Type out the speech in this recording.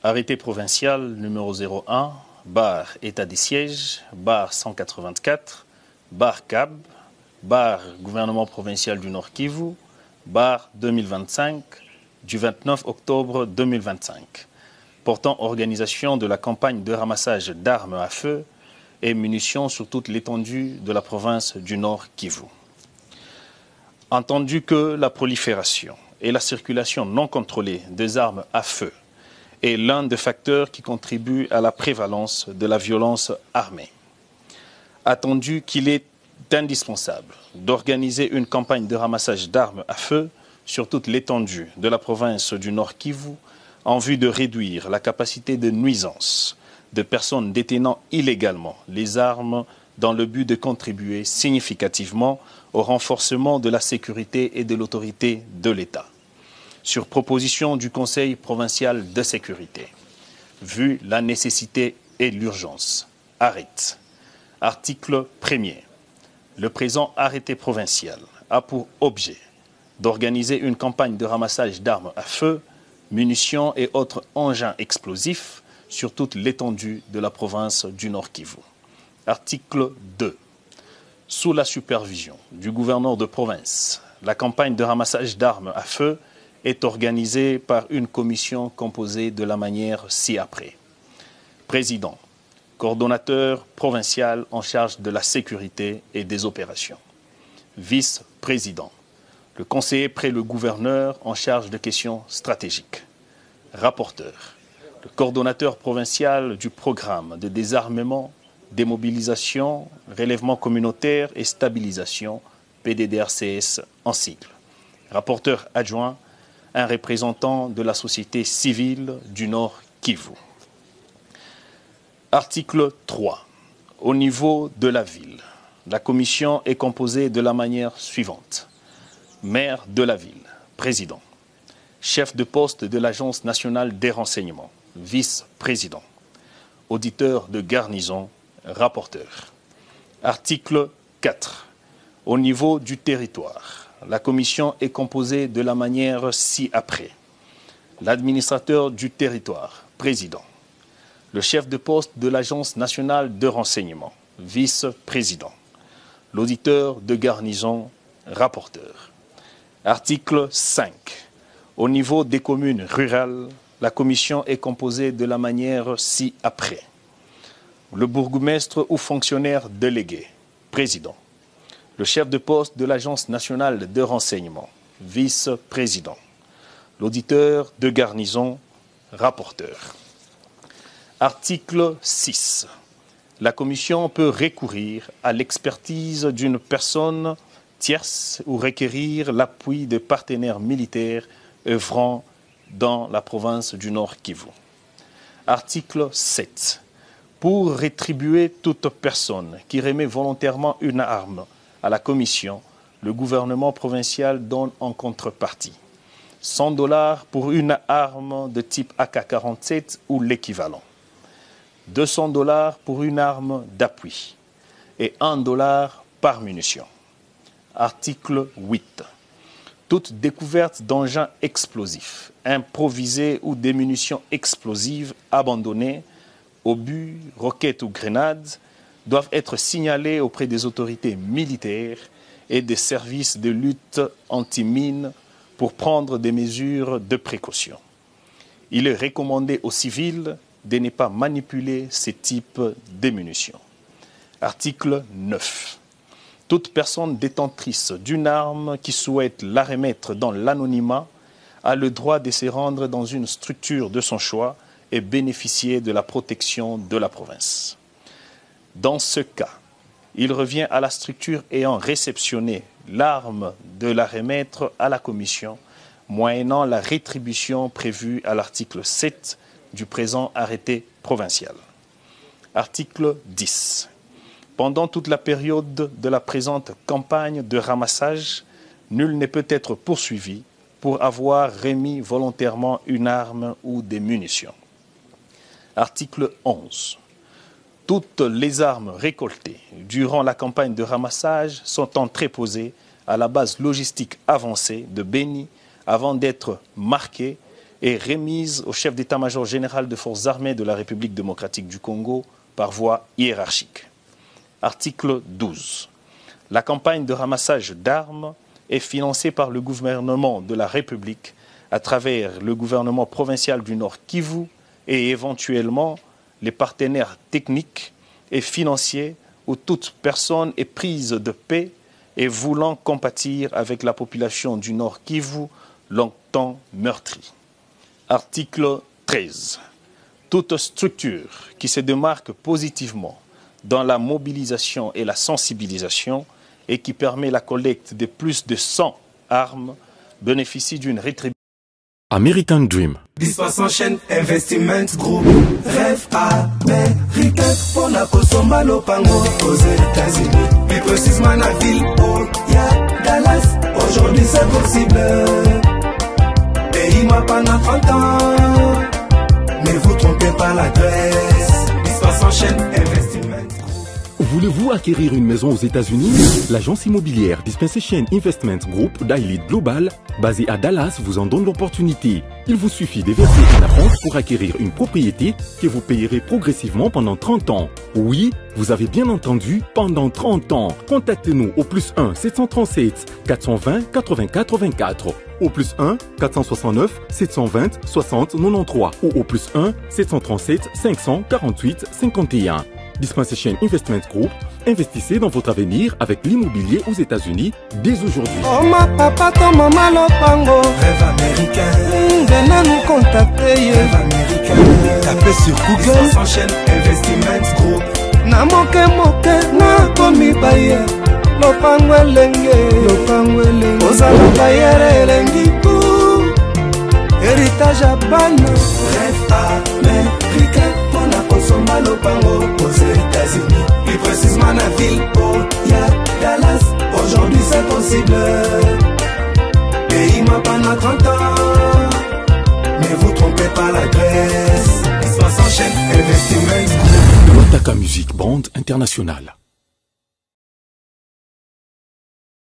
Arrêté provincial numéro 01, barre état des sièges, barre 184, barre CAB, barre gouvernement provincial du Nord Kivu, barre 2025, du 29 octobre 2025, portant organisation de la campagne de ramassage d'armes à feu et munitions sur toute l'étendue de la province du Nord Kivu. Entendu que la prolifération et la circulation non contrôlée des armes à feu est l'un des facteurs qui contribuent à la prévalence de la violence armée. Attendu qu'il est indispensable d'organiser une campagne de ramassage d'armes à feu sur toute l'étendue de la province du Nord Kivu en vue de réduire la capacité de nuisance de personnes détenant illégalement les armes dans le but de contribuer significativement au renforcement de la sécurité et de l'autorité de l'État. Sur proposition du Conseil provincial de sécurité, vu la nécessité et l'urgence. Arrête. Article 1er. Le présent arrêté provincial a pour objet d'organiser une campagne de ramassage d'armes à feu, munitions et autres engins explosifs sur toute l'étendue de la province du Nord Kivu. Article 2. Sous la supervision du gouverneur de province, la campagne de ramassage d'armes à feu est organisée par une commission composée de la manière ci-après. Président, coordonnateur provincial en charge de la sécurité et des opérations. Vice-président, le conseiller près le gouverneur en charge de questions stratégiques. Rapporteur, le coordonnateur provincial du programme de désarmement, démobilisation, relèvement communautaire et stabilisation, PDDRCS en sigle. Rapporteur adjoint, un représentant de la société civile du Nord Kivu. Article 3. Au niveau de la ville, la commission est composée de la manière suivante. Maire de la ville, président. Chef de poste de l'Agence nationale des renseignements, vice-président. Auditeur de garnison, rapporteur. Article 4. Au niveau du territoire, la commission est composée de la manière ci-après. L'administrateur du territoire, président. Le chef de poste de l'Agence nationale de renseignement, vice-président. L'auditeur de garnison, rapporteur. Article 5. Au niveau des communes rurales, la commission est composée de la manière ci-après. Le bourgmestre ou fonctionnaire délégué, président. Le chef de poste de l'Agence nationale de renseignement, vice-président. L'auditeur de garnison, rapporteur. Article 6. La commission peut recourir à l'expertise d'une personne tierce ou requérir l'appui de partenaires militaires œuvrant dans la province du Nord Kivu. Article 7. Pour rétribuer toute personne qui remet volontairement une arme à la commission, le gouvernement provincial donne en contrepartie $100 pour une arme de type AK-47 ou l'équivalent, $200 pour une arme d'appui et $1 par munition. Article 8. Toute découverte d'engins explosifs, improvisés ou des munitions explosives abandonnées, obus, roquettes ou grenades, doivent être signalées auprès des autorités militaires et des services de lutte anti-mines pour prendre des mesures de précaution. Il est recommandé aux civils de ne pas manipuler ces types de munitions. Article 9. Toute personne détentrice d'une arme qui souhaite la remettre dans l'anonymat a le droit de se rendre dans une structure de son choix et bénéficier de la protection de la province. Dans ce cas, il revient à la structure ayant réceptionné l'arme de la remettre à la commission, moyennant la rétribution prévue à l'article 7 du présent arrêté provincial. Article 10. Pendant toute la période de la présente campagne de ramassage, nul ne peut être poursuivi pour avoir remis volontairement une arme ou des munitions. Article 11. Toutes les armes récoltées durant la campagne de ramassage sont entreposées à la base logistique avancée de Beni avant d'être marquées est remise au chef d'état-major général des forces armées de la République démocratique du Congo par voie hiérarchique. Article 12. La campagne de ramassage d'armes est financée par le gouvernement de la République à travers le gouvernement provincial du Nord Kivu et éventuellement les partenaires techniques et financiers où toute personne est prise de paix et voulant compatir avec la population du Nord Kivu longtemps meurtrie. Article 13. Toute structure qui se démarque positivement dans la mobilisation et la sensibilisation et qui permet la collecte de plus de 100 armes bénéficie d'une rétribution. American Dream. Dispassant chaîne Investment Group. Rêve américain pour la Kosoma Lopango aux États-Unis. Plus précisément la ville où il y a Dallas. Aujourd'hui c'est possible. Pays-moi pendant 30 ans. Ne vous trompez pas l'adresse. Dispassant chaîne Investment Group. Voulez-vous acquérir une maison aux États-Unis? L'agence immobilière Dispensation Investment Group d'Elite Global, basée à Dallas, vous en donne l'opportunité. Il vous suffit de verser un acompte pour acquérir une propriété que vous payerez progressivement pendant 30 ans. Oui, vous avez bien entendu, pendant 30 ans. Contactez-nous au +1 737 420 80 84, au +1 469 720 60 93 ou au +1 737 548 51. Dispensation Investment Group, investissez dans votre avenir avec l'immobilier aux États-Unis dès aujourd'hui. Oh ma papa, ton maman Lopango. Rêve américain. Venez nous contacter. Rêve américain. Tapez sur Google. Dispensation Investment Group. Na moke na komi baye. Lopango elenge. Ozala bayere elengi pou. Héritage à bana. Rêve américain. On a consommé Lopango aux États-Unis. Plus précisément la ville où il y a Dallas. Aujourd'hui c'est possible. Pays-moi pendant 30 ans. Ne vous trompez pas l'adresse. Dispassant chaîne Investment. Lotaka Music Band International.